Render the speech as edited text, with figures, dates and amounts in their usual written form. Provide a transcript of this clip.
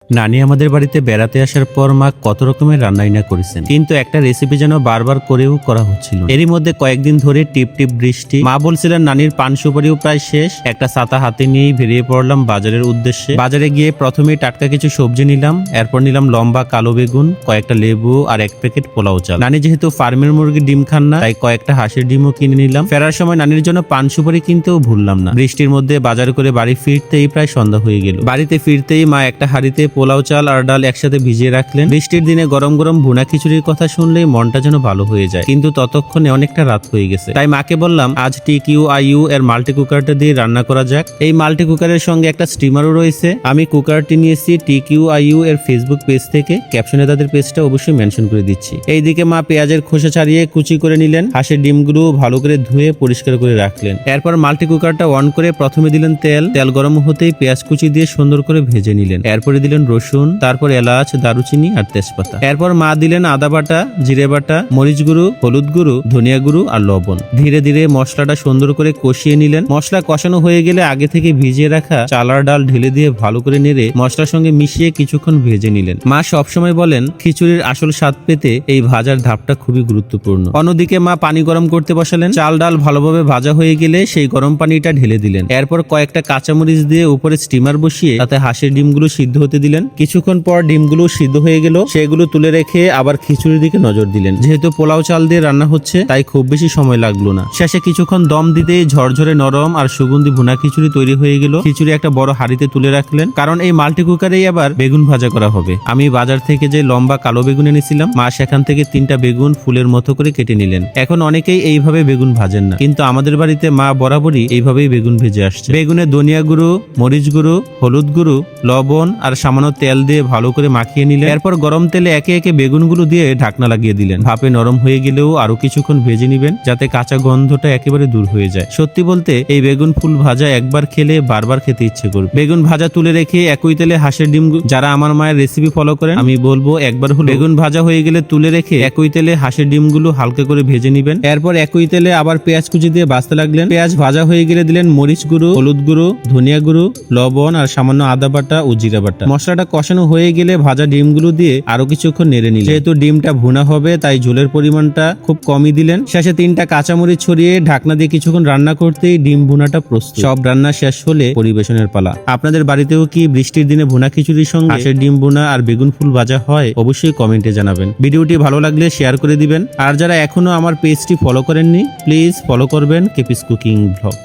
নানি আমাদের বাড়িতে বেড়াতে আসার পর মা কত রকমের রান্নাই না করেছেন, কিন্তু একটা রেসিপি যেন বারবার করেও করা হচ্ছিল। এরই মধ্যে কয়েকদিন ধরে টিপ টিপ বৃষ্টি। মা বলছিলেন নানির পান সুপারিও প্রায় শেষ। একটা ছাতা হাতে নিয়েই বেরিয়ে পড়লাম বাজারের উদ্দেশ্যে। বাজারে গিয়ে প্রথমেই টাটকা কিছু সবজি নিলাম, এরপর নিলাম লম্বা কালো বেগুন, কয়েকটা লেবু আর এক প্যাকেট পোলাও চাল। নানি যেহেতু ফার্মের মুরগির ডিম খান না, তাই কয়েকটা হাঁসের ডিমও কিনে নিলাম। ফেরার সময় নানির জন্য পান সুপারি কিনতেও ভুললাম না। বৃষ্টির মধ্যে বাজার করে বাড়ি ফিরতেই প্রায় সন্ধ্যা হয়ে গেল। বাড়িতে ফিরতেই মা একটা হাঁড়িতে পোলাও চাল আর ডাল একসাথে ভিজিয়ে রাখলেন। বৃষ্টির দিনে গরম গরম ভুনা খিচুড়ির কথা শুনলেই মনটা যেন ভালো হয়ে যায়, কিন্তু ততক্ষণে অনেকটা রাত হয়ে গেছে। তাই মাকে বললাম আজ TQIU এর মাল্টি কুকারটা দিয়ে রান্না করা যাক। এই মাল্টি কুকারের সঙ্গে একটা স্টিমারও রয়েছে। আমি কুকারটি নিয়েছি TQIU এর ফেসবুক পেজ থেকে। ক্যাপশনে তাদের পেজটা অবশ্যই মেনশন করে দিচ্ছি। এইদিকে মা পেঁয়াজের খোসা ছাড়িয়ে কুচি করে নিলেন। হাঁসের ডিমগুলো ভালো করে ধুয়ে পরিষ্কার করে রাখলেন। এরপর মাল্টি কুকারটা অন করে প্রথমে দিলেন তেল গরম হতেই পেঁয়াজ কুচি দিয়ে সুন্দর করে ভেজে নিলেন। এরপরে দিলেন রসুন, তারপর এলাচ, দারুচিনি আর তেজপাতা। এরপর মা দিলেন আদা বাটা, জিরে বাটা, মরিচ গুঁড়ো, হলুদ গুঁড়ো, ধনিয়া গুঁড়ো আর লবণ। ধীরে ধীরে মশলাটা সুন্দর করে কষিয়ে নিলেন। মশলা কষানো হয়ে গেলে আগে থেকে ভিজিয়ে রাখা চাল আর ডাল ঢেলে দিয়ে ভালো করে নেড়ে মশলার সঙ্গে মিশিয়ে কিছুক্ষণ ভেজে নিলেন। মা সবসময় বলেন খিচুড়ির আসল স্বাদ পেতে এই ভাজার ধাপটা খুবই গুরুত্বপূর্ণ। অন্যদিকে মা পানি গরম করতে বসালেন। চাল ডাল ভালোভাবে ভাজা হয়ে গেলে সেই গরম পানিটা ঢেলে দিলেন। এরপর কয়েকটা কাঁচামরিচ দিয়ে উপরে স্টিমার বসিয়ে তাতে হাঁসের ডিমগুলো সিদ্ধ হতে দিলেন। কিছুক্ষণ পর ডিমগুলো সিদ্ধ হয়ে গেল, সেগুলো তুলে রেখে আবার খিচুড়ির দিকে নজর দিলেন। যেহেতু পোলাও চাল দিয়ে রান্না হচ্ছে, তাই খুব বেশি সময় লাগলো না। শেষে কিছুক্ষণ দম দিতেই ঝরঝরে নরম আর সুগন্ধি ভুনা খিচুড়ি তৈরি হয়ে গেল। খিচুড়ি একটা বড় হাঁড়িতে তুলে রাখলেন, কারণ এই মাল্টি কুকারেই আবার বেগুন ভাজা করা হবে। আমি বাজার থেকে যে লম্বা কালো বেগুন এনেছিলাম, মা সেখান থেকে 3টা বেগুন ফুলের মতো করে কেটে নিলেন। এখন অনেকেই এইভাবে বেগুন ভাজেন না, কিন্তু আমাদের বাড়িতে মা বরাবরই এইভাবেই বেগুন ভেজে আসছে। বেগুনে ধনিয়া গুঁড়ো, মরিচ গুঁড়ো, হলুদ গুঁড়ো, লবণ আর সামান্য তেল দিয়ে ভালো করে মাখিয়ে নিলেন। এরপর গরম তেলে একে একে বেগুনগুলো দিয়ে ঢাকনা লাগিয়ে দিলেন। ভাপে নরম হয়ে গেলেও আরো কিছুক্ষণ ভেজে নিবেন, যাতে কাঁচা গন্ধটা একেবারে দূর হয়ে যায়। সত্যি বলতে এই বেগুন ফুল ভাজা একবার খেলে বারবার খেতে ইচ্ছে করবে। বেগুন ভাজা তুলে রেখে একই তেলে হাঁসের ডিম, যারা আমার মায়ের রেসিপি ফলো করেন, আমি বলবো একবার হলো বেগুন ভাজা হয়ে গেলে তুলে রেখে একই তেলে হাঁসের ডিমগুলো হালকা করে ভেজে নিবেন। এরপর একই তেলে আবার পেঁয়াজ কুচি দিয়ে ভাজতে লাগলেন। পেঁয়াজ ভাজা হয়ে গেলে দিলেন মরিচ গুঁড়ো, হলুদ গুঁড়ো, ধনিয়া গুঁড়ো, লবণ আর সামান্য আদা বাটা ও জিরা বাটা। মশলাটা কষানো হয়ে গেলে ভাজা ডিমগুলো দিয়ে আরো কিছুক্ষণ নেড়ে নিলেন। যেহেতু ডিমটা ভুনা হবে, তাই ঝোলের পরিমাণটা খুব কমই দিলেন। শেষে 3টা কাঁচামরিচ ছড়িয়ে ঢাকনা দিয়ে কিছুক্ষণ রান্না করতেই ডিম ভুনাটা প্রস্তুত। সব রান্না শেষ হলে পরিবেশনের পালা। আপনাদের বাড়িতেও কি বৃষ্টির দিনে ভুনা খিচুড়ির সঙ্গে হাঁসের ডিম ভুনা আর বেগুন ফুল ভাজা হয়? অবশ্যই কমেন্টে জানাবেন। ভিডিওটি ভালো লাগলে শেয়ার করে দিবেন। আর যারা এখনো আমার পেজটি ফলো করেননি, প্লিজ ফলো করবেন কেপিস কুকিং ব্লগ।